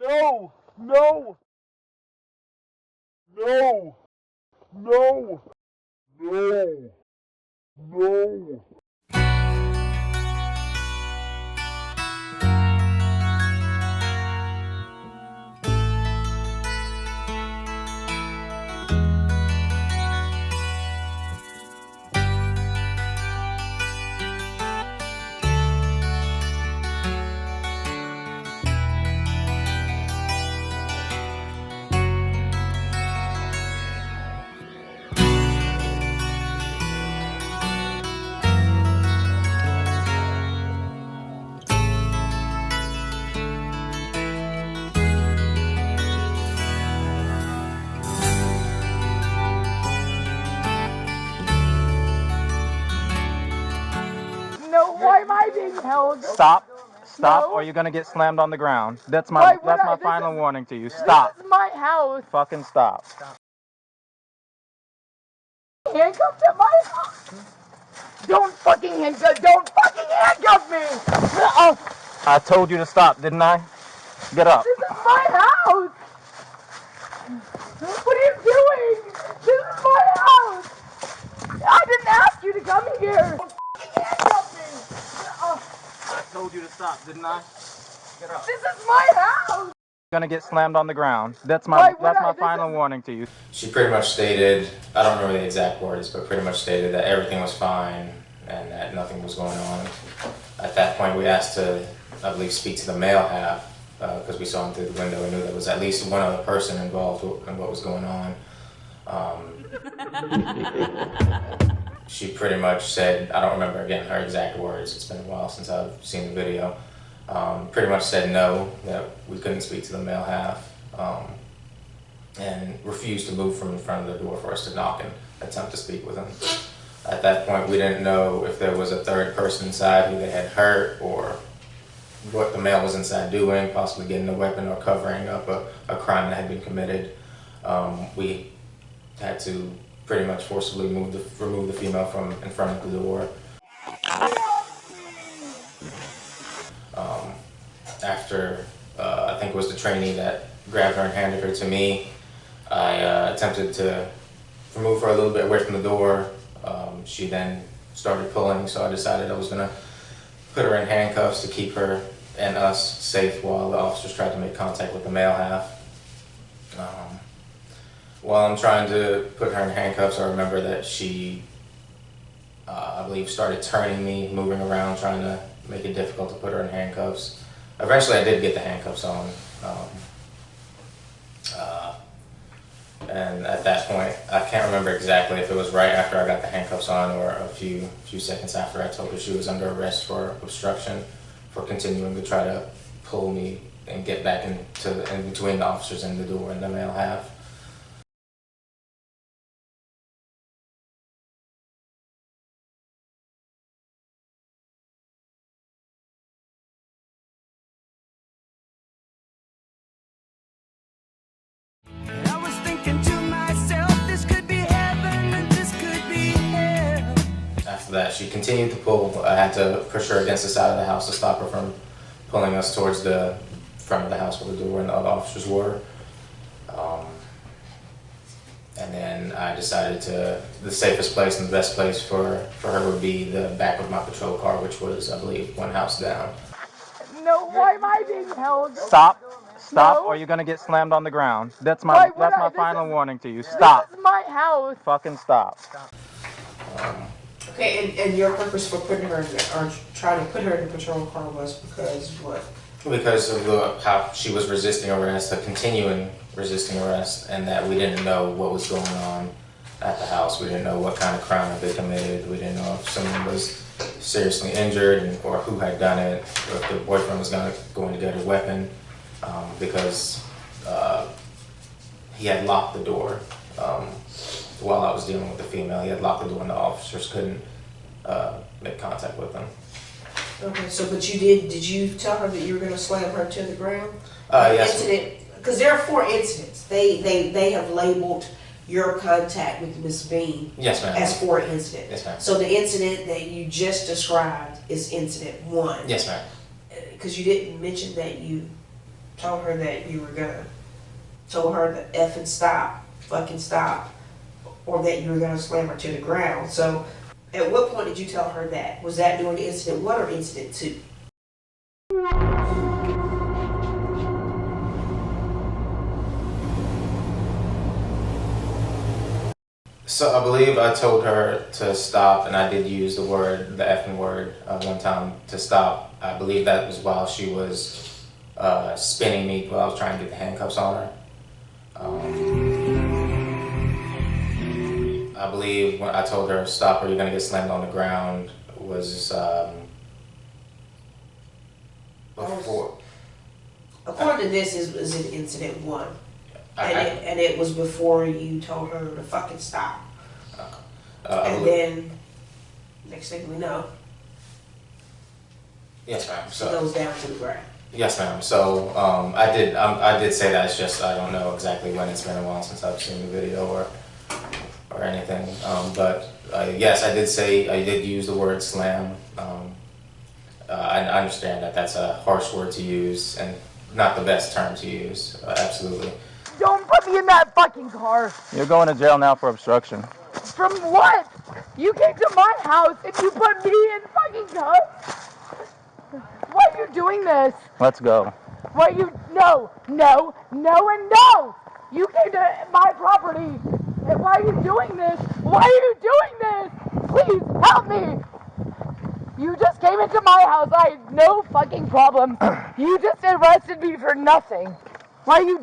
No! No! No! No! No! No! No, why am I being held? Stop. Stop, No. or you're gonna get slammed on the ground. That's my final warning to you. Stop. This is my house. Fucking stop. Handcuffed at my house. Don't fucking handcuff me. I told you to stop, didn't I? Get up. This is my house. What are you doing? This is my house. I didn't ask you to come here. Don't fucking handcuff me. I told you to stop, didn't I? Get up. This is my house. You're gonna get slammed on the ground. That's my final warning to you. She pretty much stated, I don't remember the exact words, but pretty much stated that everything was fine and that nothing was going on. At that point, we asked to, I believe, speak to the male half because we saw him through the window and knew there was at least one other person involved in what was going on. She pretty much said, I don't remember again her exact words, it's been a while since I've seen the video, pretty much said no, that we couldn't speak to the male half, and refused to move from in front of the door for us to knock and attempt to speak with him. At that point, we didn't know if there was a third person inside who they had hurt or what the male was inside doing, possibly getting a weapon or covering up a crime that had been committed. We had to pretty much forcibly remove the female from in front of the door. After, I think it was the trainee that grabbed her and handed her to me, I attempted to remove her a little bit away from the door. She then started pulling, so I decided I was going to put her in handcuffs to keep her and us safe while the officers tried to make contact with the male half. While I'm trying to put her in handcuffs, I remember that she, I believe, started turning me, moving around, trying to make it difficult to put her in handcuffs. Eventually, I did get the handcuffs on. And at that point, I can't remember exactly if it was right after I got the handcuffs on or a few seconds after I told her she was under arrest for obstruction, for continuing to try to pull me and get back in between the officers and the door and the male half. After that, she continued to pull. I had to push her against the side of the house to stop her from pulling us towards the front of the house where the door and the other officers were. And then I decided the safest place and the best place for her would be the back of my patrol car, which was, I believe, one house down. No, why am I being held? Stop. Stop, No. or you're gonna get slammed on the ground. That's my final warning to you. Stop. This is my house. Fucking stop. Okay, and your purpose for putting her in, or trying to put her in the patrol car was because what? Because of how she was resisting arrest, continuing resisting arrest, and that we didn't know what was going on at the house. We didn't know what kind of crime had been committed. We didn't know if someone was seriously injured or who had done it, or if the boyfriend was going to get a weapon, because he had locked the door while I was dealing with the female. He had locked the door and the officers couldn't make contact with them. Okay, so but did you tell her that you were going to slam her to the ground? Yes. Because there are 4 incidents. They have labeled your contact with Ms. Bean Yes, ma'am. as 4 incidents. Yes, ma'am. So the incident that you just described is incident 1. Yes, ma'am. Because you didn't mention that you told her that you were gonna, told her to effing stop, fucking stop, or that you were gonna slam her to the ground. So, at what point did you tell her that? Was that during incident 1 or incident 2? So I believe I told her to stop, and I did use the effing word, one time to stop. I believe that was while she was spinning me while I was trying to get the handcuffs on her. I believe when I told her stop or you're gonna get slammed on the ground was before. According to this, is in incident 1. And it was before you told her to fucking stop. And then, next thing we know, yes, ma'am. she goes down to the ground. Yes, ma'am. So I did say that. It's just I don't know exactly when. It's been a while since I've seen the video or anything. But yes, I did use the word slam. I understand that that's a harsh word to use and not the best term to use. Absolutely. Don't put me in that fucking car. You're going to jail now for obstruction. From what? You came to my house and you put me in fucking cuffs? Why are you doing this? Let's go. Why you, no, and no! You came to my property. And why are you doing this? Why are you doing this? Please, help me. You just came into my house. I had no fucking problem. You just arrested me for nothing. Why are you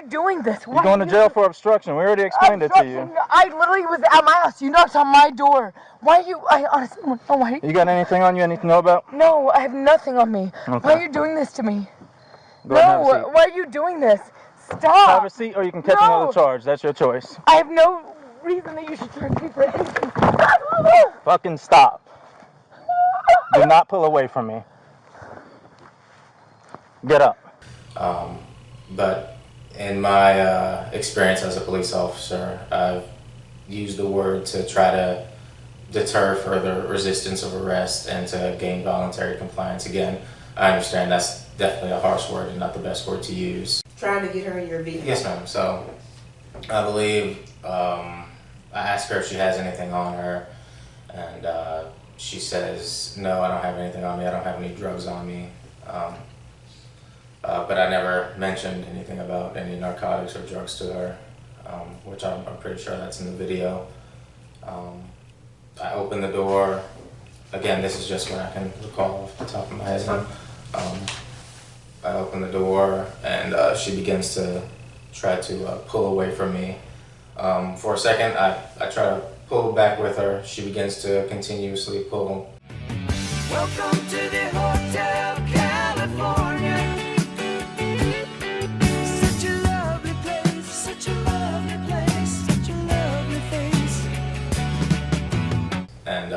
doing this? You're going to jail for obstruction. We already explained it to you. I literally was at my house. You knocked on my door. Why are you? I honestly don't know why. You got anything on you I need to know about? No, I have nothing on me. Okay. Why are you doing this to me? Go ahead and have a seat. Why are you doing this? Stop. Have a seat or you can catch another charge. That's your choice. I have no reason that you should charge me for anything. Fucking stop. Do not pull away from me. Get up. But in my experience as a police officer, I've used the word to try to deter further resistance of arrest and to gain voluntary compliance. Again, I understand that's definitely a harsh word and not the best word to use. Trying to get her in your vehicle. Yes, ma'am. So I believe I asked her if she has anything on her, and she says, no, I don't have anything on me. I don't have any drugs on me. But I never mentioned anything about any narcotics or drugs to her, which I'm pretty sure that's in the video. I opened the door. Again, this is just what I can recall off the top of my head. I open the door and she begins to try to pull away from me. For a second, I try to pull back with her. She begins to continuously pull. Welcome to the Hotel California. Such a lovely place, such a lovely place, such a lovely face. And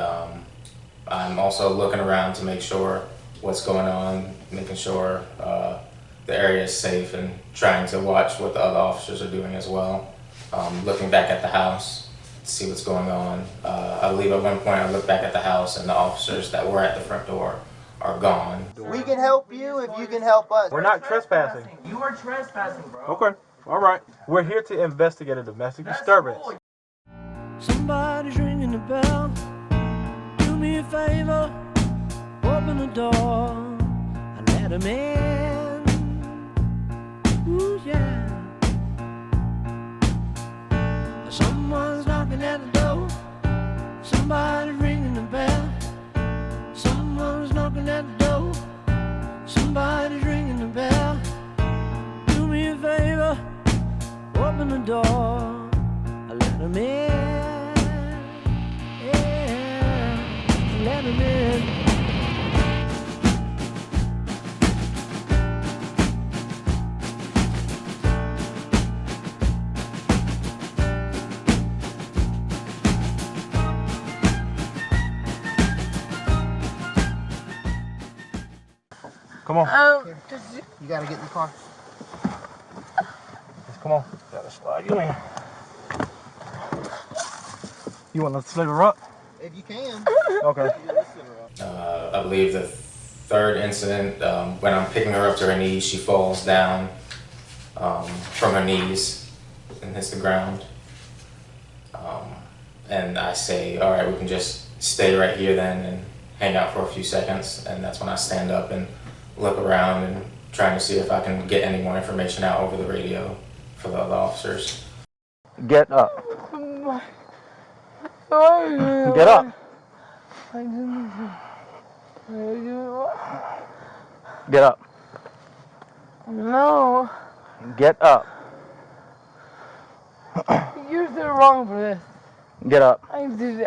I'm also looking around to make sure what's going on, making sure the area is safe and trying to watch what the other officers are doing as well. Looking back at the house to see what's going on. I believe at one point I looked back at the house and the officers that were at the front door are gone. We can help you if you can help us. We're not trespassing. You are trespassing, bro. Okay, all right. We're here to investigate a domestic disturbance. Somebody's ringing the bell. Do me a favor, open the door and let him in. Ooh, yeah. Someone's knocking at the door. Somebody's ringing the bell. Someone's knocking at the door. Somebody's ringing the bell. Do me a favor, open the door, let him in. Yeah, let him in. Come on. You gotta get in the car. Come on. Gotta slide you in. You want to slip her up? If you can. Okay. I believe the third incident, when I'm picking her up to her knees, she falls down from her knees and hits the ground. And I say, all right, we can just stay right here then and hang out for a few seconds. And that's when I stand up and look around and trying to see if I can get any more information out over the radio for the other officers. Get up. Get up. Get up. No, Get up. you're so wrong for this. Get up. I did.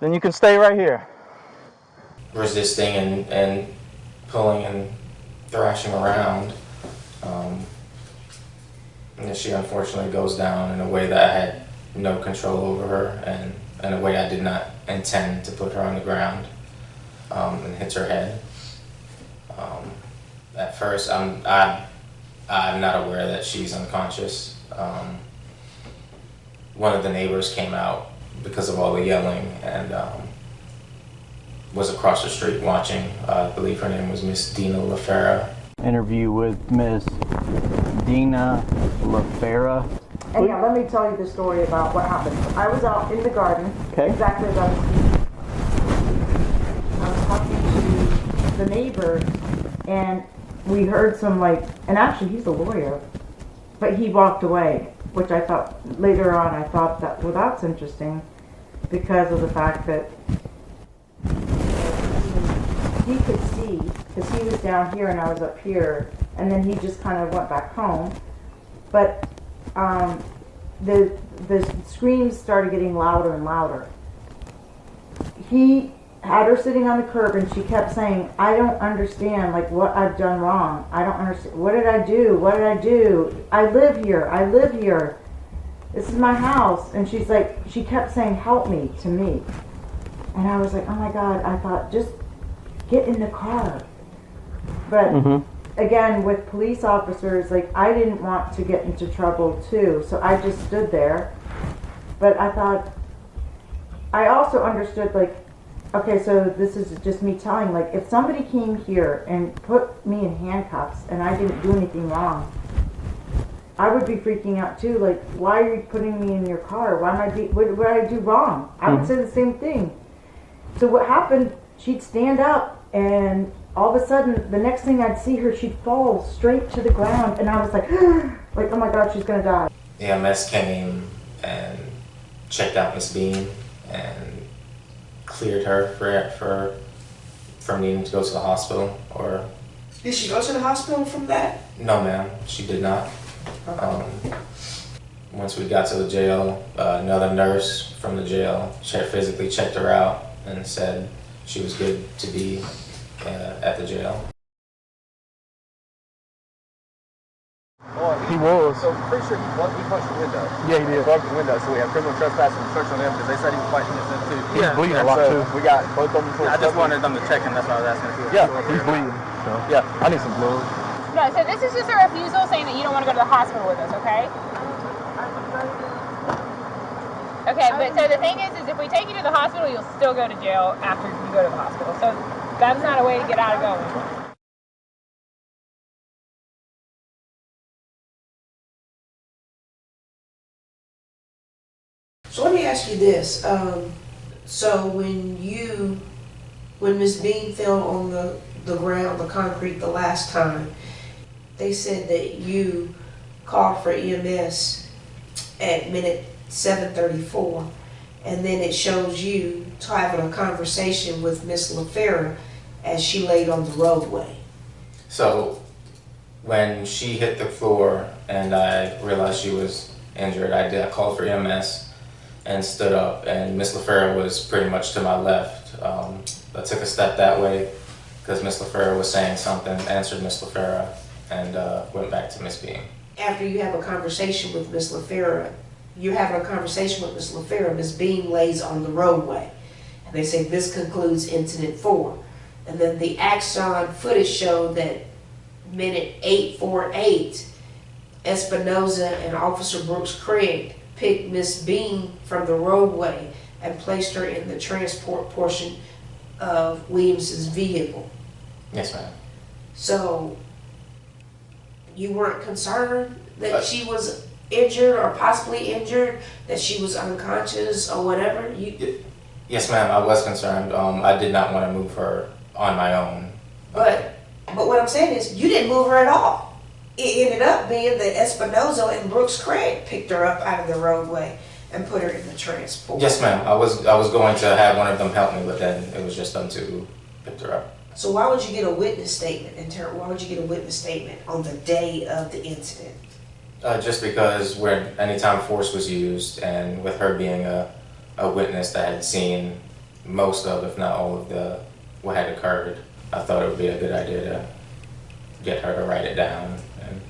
Then you can stay right here. Resisting and pulling and thrashing around. And she unfortunately goes down in a way that I had no control over her, and in a way I did not intend to put her on the ground, and hits her head. At first, I'm not aware that she's unconscious. One of the neighbors came out because of all the yelling and was across the street watching. I believe her name was Miss Dina LaFera. Interview with Miss Dina LaFera. And yeah, let me tell you the story about what happened. I was out in the garden, Okay. exactly as I was talking to the neighbor, and we heard some and actually he's a lawyer, but he walked away, which I thought, later on I thought that, well, that's interesting, because of the fact that he could see, because he was down here and I was up here, and then he just kind of went back home. But the screams started getting louder and louder. He had her sitting on the curb and she kept saying, I don't understand, what I've done wrong. I don't understand. What did I do? What did I do? I live here. I live here. This is my house. And she's she kept saying, help me, to me. And I was like, oh my God. I thought, just get in the car. But again, with police officers, I didn't want to get into trouble too. So I just stood there. But I thought, I also understood, okay, so this is just me telling, if somebody came here and put me in handcuffs and I didn't do anything wrong, I would be freaking out too. Why are you putting me in your car? Why am what did I do wrong? I would say the same thing. So what happened, she'd stand up and all of a sudden, the next thing I'd see her, she'd fall straight to the ground. And I was like, oh my God, she's gonna die. EMS came and checked out Miss Bean and cleared her from needing to go to the hospital. Or Did she go to the hospital from that? no, ma'am, she did not. Once we got to the jail, another nurse from the jail physically checked her out and said she was good to be at the jail. He was. So pretty sure he punched the window. Yeah, he did. Broke the window, so we have criminal trespass and obstruction of evidence. They said he was fighting against them too. He's bleeding a lot too. We got both of them. I just wanted them to check him. That's why I was asking. Yeah, he's bleeding. So yeah, I need some blood. No, so this is just a refusal saying that you don't want to go to the hospital with us, okay? Okay, but so the thing is if we take you to the hospital, you'll still go to jail after you go to the hospital. So that's not a way to get out of going. So let me ask you this. So when Miss Bean fell on the ground, the concrete, the last time, they said that you called for EMS at minute 7:34, and then it shows you having a conversation with Miss LaFera as she laid on the roadway. So when she hit the floor and I realized she was injured, I called for EMS and stood up, and Miss LaFera was pretty much to my left. I took a step that way because Miss LaFera was saying something, answered Miss LaFera, and went back to Miss Bean. After you have a conversation with Miss LaFera, you're having a conversation with Miss LaFera, Miss Bean lays on the roadway. And they say this concludes incident 4. And then the Axon footage showed that minute 8:48, Espinoza and Officer Brooks Craig picked Miss Bean from the roadway and placed her in the transport portion of Williams's vehicle. Yes, ma'am. So you weren't concerned that she was injured or possibly injured, that she was unconscious or whatever? Yes, ma'am, I was concerned. I did not want to move her on my own. But what I'm saying is, you didn't move her at all. It ended up being that Espinoza and Brooks Craig picked her up out of the roadway and put her in the transport. Yes, ma'am. I was going to have one of them help me, but then it was just them two who picked her up. So why would you get a witness statement why would you get a witness statement on the day of the incident? Just because anytime force was used, and with her being a witness that had seen most of, if not all of what had occurred, I thought it would be a good idea to get her to write it down and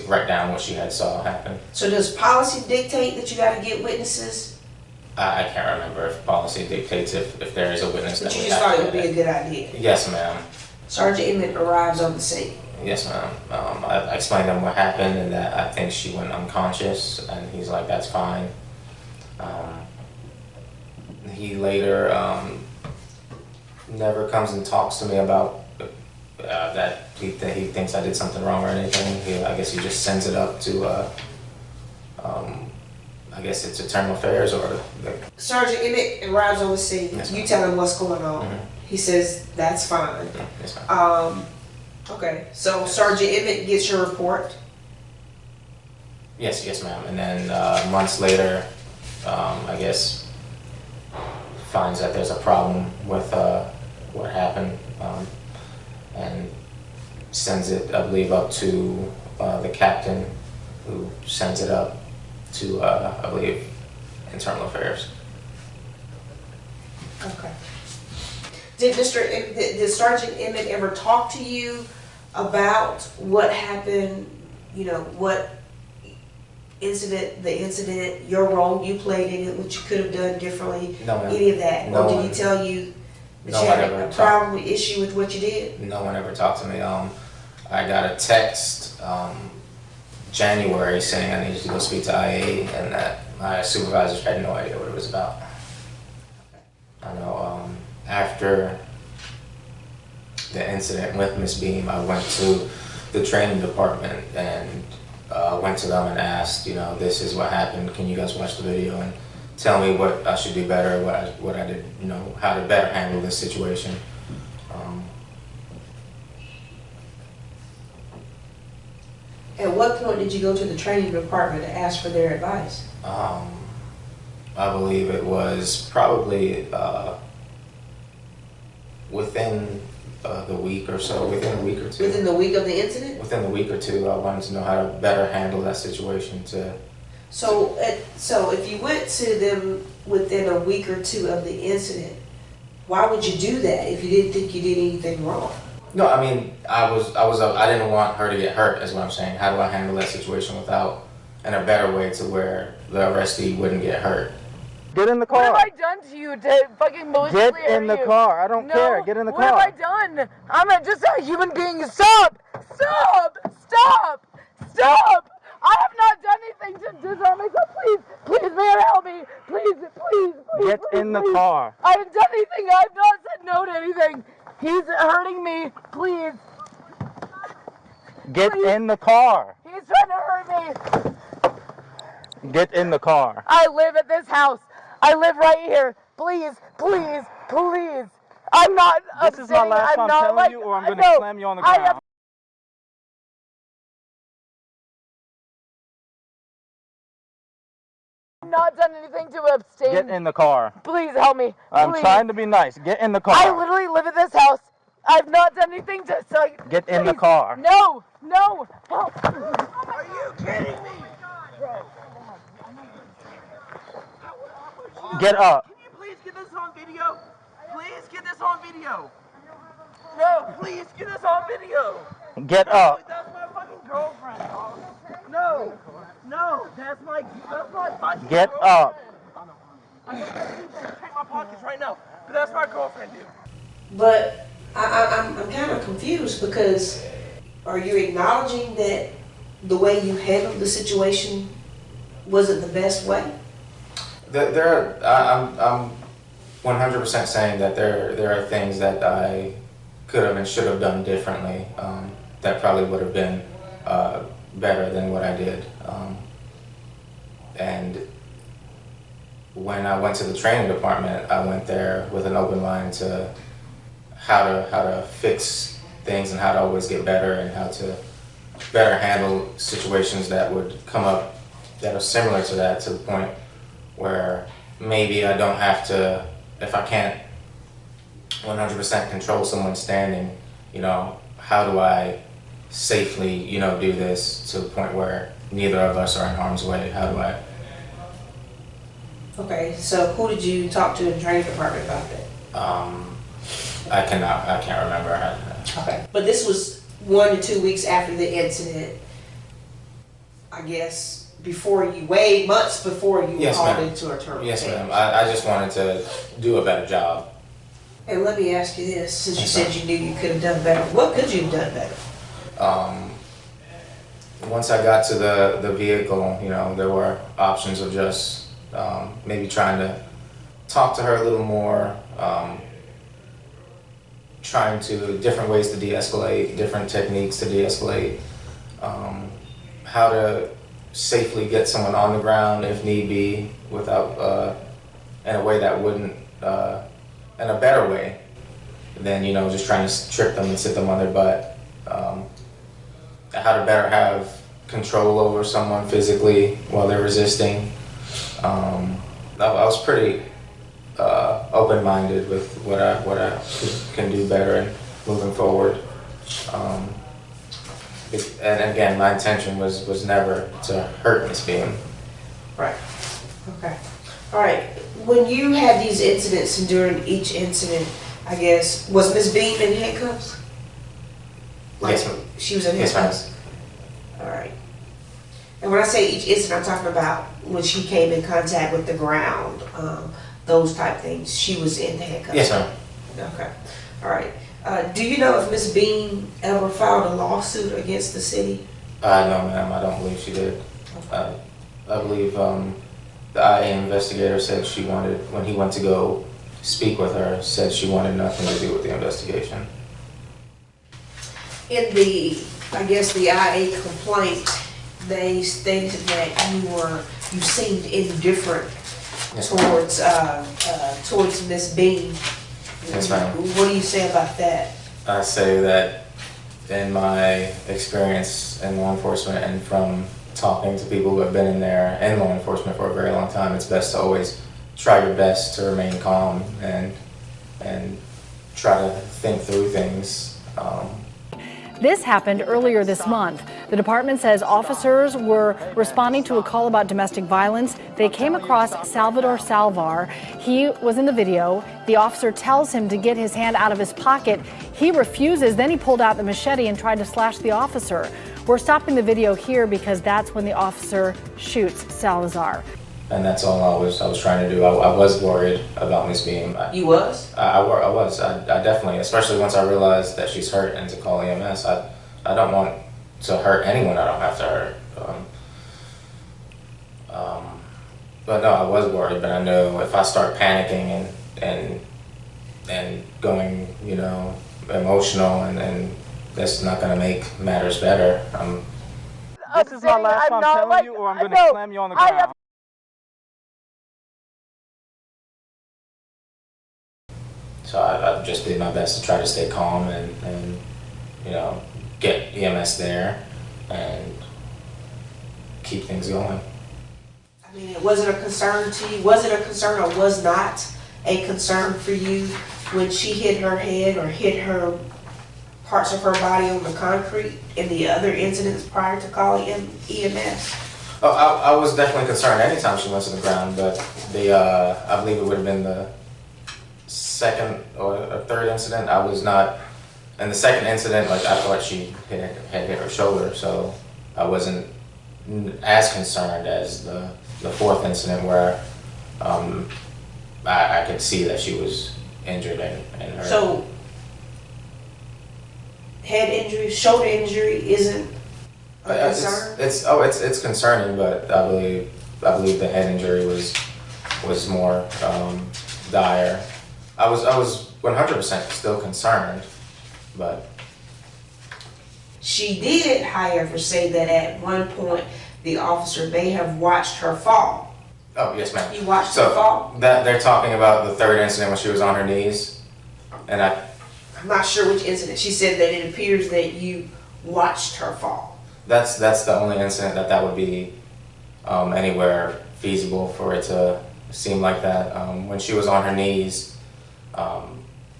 write down what she had saw happen. So does policy dictate that you got to get witnesses? I can't remember if policy dictates if there is a witness. But that you we just have thought to it would be a good idea? Yes, ma'am. Sergeant Emmett arrives on the scene. Yes, ma'am. I explained to him what happened and that I think she went unconscious, and he's like, that's fine. He later never comes and talks to me about that he thinks I did something wrong or anything. I guess he just sends it up to, I guess it's Internal Affairs or... Sergeant Emmett arrives on the scene. Yes, you tell him what's going on. Mm-hmm. He says, that's fine. Yes, ma'am. Okay, so Sergeant Emmett gets your report. Yes, ma'am. And then months later, I guess, finds that there's a problem with what happened, and sends it, I believe, up to the captain, who sends it up to, I believe, Internal Affairs. Okay. Did Sergeant Emmett ever talk to you about what happened, what the incident, your role you played in it, what you could have done differently, No, ma'am. any of that? No or did one- he tell you that no you one had ever a problem, issue with what you did? No one ever talked to me. I got a text January saying I needed to go speak to IA, and that my supervisors had no idea what it was about. I know after the incident with Miss Beam, I went to the training department and went to them and asked, this is what happened. Can you guys watch the video and tell me what I should do better, what I did, how to better handle this situation. At what point did you go to the training department to ask for their advice? I believe it was probably within the week or so, within a week or two. Within the week of the incident? Within the week or two, I wanted to know how to better handle that situation. So if you went to them within a week or two of the incident, why would you do that if you didn't think you did anything wrong? No, I mean, I didn't want her to get hurt, is what I'm saying. How do I handle that situation in a better way to where the arrestee wouldn't get hurt? Get in the car. What have I done to you to fucking maliciously Get in the car. I don't care. Get in the car. What have I done? I'm just a human being. Stop! Stop! Stop! Stop! I have not done anything to disarm myself. Please, man, help me. Please. Get in the car. I haven't done anything. I've not said no to anything. He's hurting me. Please. Get in the car. He's trying to hurt me. Get in the car. I live at this house. I live right here. Please. I'm not This is my last time telling you, or I'm going to slam you on the ground. I have not done anything to abstain. Get in the car. Please help me. I'm Please. trying to be nice. Get in the car. I literally live at this house. I've not done anything to Get in the please. car. No. Help. Are you kidding me? Get up. Can you please get this on video? Please get this on video. No, please get this on video. Get up. That's my fucking girlfriend, dog. No, that's my fucking Get girlfriend. up. I'm gonna check my pockets right now, but that's my girlfriend, dude. But I'm kind of confused because are you acknowledging that the way you handled the situation wasn't the best way? I'm 100% saying that there are things that I could have and should have done differently, that probably would have been better than what I did. And when I went to the training department, I went there with an open mind to how to fix things and how to always get better and how to better handle situations that would come up that are similar to that, to the point where maybe I don't have to, if I can't 100% control someone standing, you know, how do I safely, you know, do this to the point where neither of us are in harm's way? How do I? Okay, so who did you talk to in the training department about that? I can't remember. Okay, but this was 1 to 2 weeks after the incident, I guess, before you, months before you Yes, called ma'am. into a terminal. Yes, ma'am. I just wanted to do a better job. And let me ask you this, since you Yes, said ma'am. you knew you could have done better, what could you have done better? Once I got to the vehicle, you know, there were options of just maybe trying to talk to her a little more, trying to different ways to de-escalate, different techniques to de-escalate, how to safely get someone on the ground if need be, without in a way that wouldn't, in a better way than, you know, just trying to trip them and sit them on their butt. How to better have control over someone physically while they're resisting. I was pretty open-minded with what I can do better and moving forward. And again, my intention was never to hurt Miss Beam. Right. Okay. All right. When you had these incidents, and during each incident, I guess, was Miss Beam in handcuffs? Yes, ma'am. She was in Yes, ma'am. handcuffs? All right. And when I say each incident, I'm talking about when she came in contact with the ground, those type things. She was in handcuffs? Yes, ma'am. Okay. All right. Do you know if Miss Beam ever filed a lawsuit against the city? No, ma'am. I don't believe she did. I believe the IA investigator said she wanted, when he went to go speak with her, said she wanted nothing to do with the investigation. In the, I guess, the IA complaint, they stated that you seemed indifferent Yes, ma'am. towards Miss Beam. Yes, ma'am. What do you say about that? I say that in my experience in law enforcement and from talking to people who have been in there in law enforcement for a very long time, it's best to always try your best to remain calm and try to think through things. This happened earlier this month. The department says officers were responding to a call about domestic violence. They came across Salvador Salvar. He was in the video. The officer tells him to get his hand out of his pocket. He refuses. Then he pulled out the machete and tried to slash the officer. We're stopping the video here because that's when the officer shoots Salazar. And that's all I was trying to do. I was worried about Miss Beam. You was? I was. I definitely, especially once I realized that she's hurt and to call EMS. I don't want to hurt anyone I don't have to hurt. But no, I was worried. But I know if I start panicking and going, you know, emotional, and that's not going to make matters better. This is my last time telling you, or I'm going to slam you on the ground. So I just did my best to try to stay calm and you know, get EMS there and keep things going. I mean, it wasn't a concern to you. Was it a concern or was not a concern for you when she hit her head or hit her parts of her body on the concrete in the other incidents prior to calling EMS? Oh, I was definitely concerned anytime she went to the ground, but I believe it would have been the second or third incident. I was not. In the second incident, like, I thought she had hit her shoulder, so I wasn't as concerned as the fourth incident where I could see that she was injured and hurt. So, head injury, shoulder injury isn't a concern? It's concerning, but I believe the head injury was more dire. I was 100% still concerned, but She did, however, say that at one point the officer may have watched her fall. oh yes, ma'am. You watched So her fall? that they're talking about the third incident when she was on her knees, and I'm not sure which incident. She said that it appears that you watched her fall. that's the only incident that would be anywhere feasible for it to seem like that. When she was on her knees,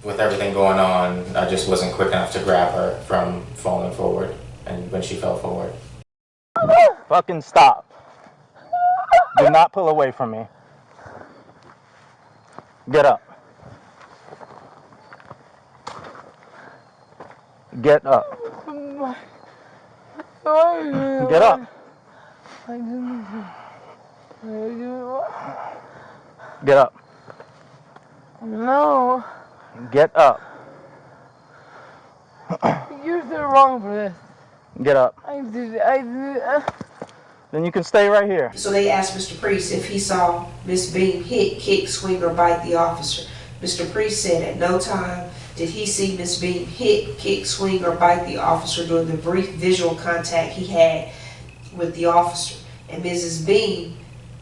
with everything going on, I just wasn't quick enough to grab her from falling forward, and when she fell forward. Fucking stop. Do not pull away from me. Get up. Get up. Get up. Get up. No, Get up. you're so wrong for this. Get up. I did. Then you can stay right here. So they asked Mr. Priest if he saw Miss Beam hit, kick, swing, or bite the officer. Mr. Priest said at no time did he see Miss Beam hit, kick, swing, or bite the officer during the brief visual contact he had with the officer. And Mrs. Beam,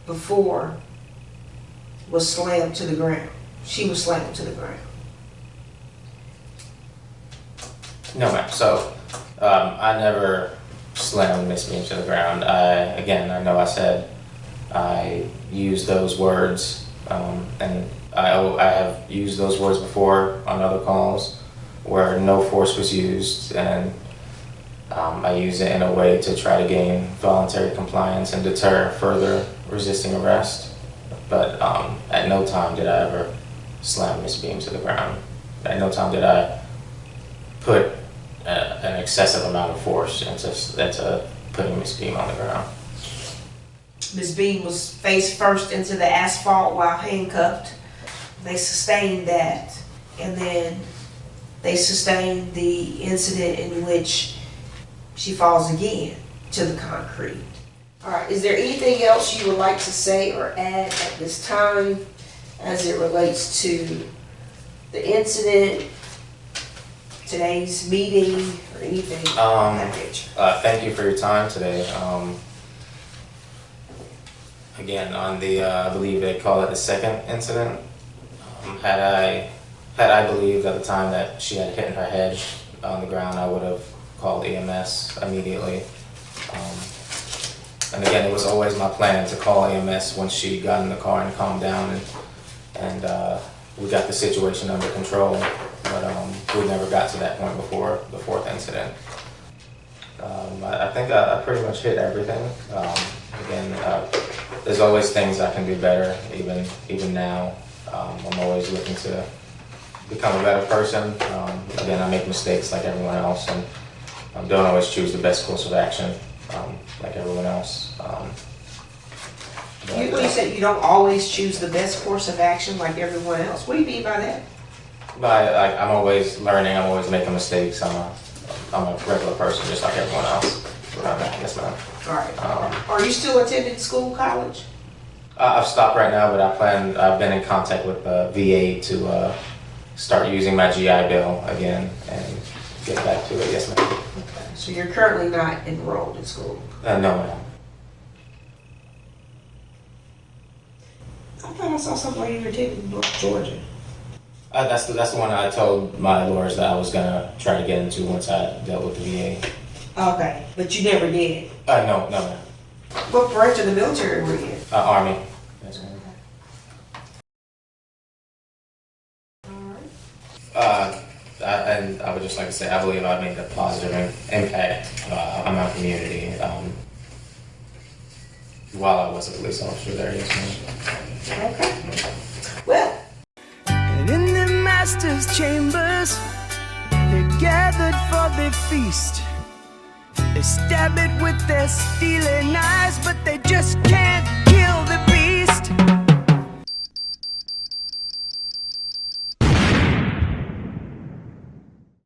before, was slammed to the ground. She was slammed to the ground. No, ma'am. So I never slammed Miss Beam to the ground. I know I said I used those words, and I have used those words before on other calls where no force was used, and I use it in a way to try to gain voluntary compliance and deter further resisting arrest. But at no time did I ever slam Miss Beam to the ground. At no time did I put an excessive amount of force into putting Miss Beam on the ground. Ms. Beam was face first into the asphalt while handcuffed. They sustained that, and then they sustained the incident in which she falls again to the concrete. All right, is there anything else you would like to say or add at this time as it relates to the incident, today's meeting, or anything of that nature? Thank you for your time today. Again, on the I believe they call it the second incident. Had I believed at the time that she had hit her head on the ground, I would have called EMS immediately. And again, it was always my plan to call EMS once she got in the car and calmed down, and we got the situation under control. But we never got to that point before the fourth incident. I think I pretty much hit everything. Again, there's always things I can do better, even now. I'm always looking to become a better person. Again, I make mistakes like everyone else, and don't always choose the best course of action like everyone else. You said you don't always choose the best course of action like everyone else. What do you mean by that? But I'm always learning. I'm always making mistakes. I'm a regular person just like everyone else. Yes, ma'am. All right. Are you still attending school, college? I've stopped right now, but I've been in contact with VA to start using my GI Bill again and get back to it. Yes, ma'am. Okay. So you're currently not enrolled in school? No, ma'am. I thought I saw somebody you were taking North Georgia. That's the one I told my lawyers that I was gonna try to get into once I dealt with the VA. Okay, but you never did. No, ma'am. What branch of the military were you in? Army. Yes, ma'am. And I would just like to say, I believe I made a positive impact on my community while I was a police officer there. Yes, ma'am. Okay. Well. And in the master's chambers, they're gathered for their feast. They stab it with their steely knives, but they just can't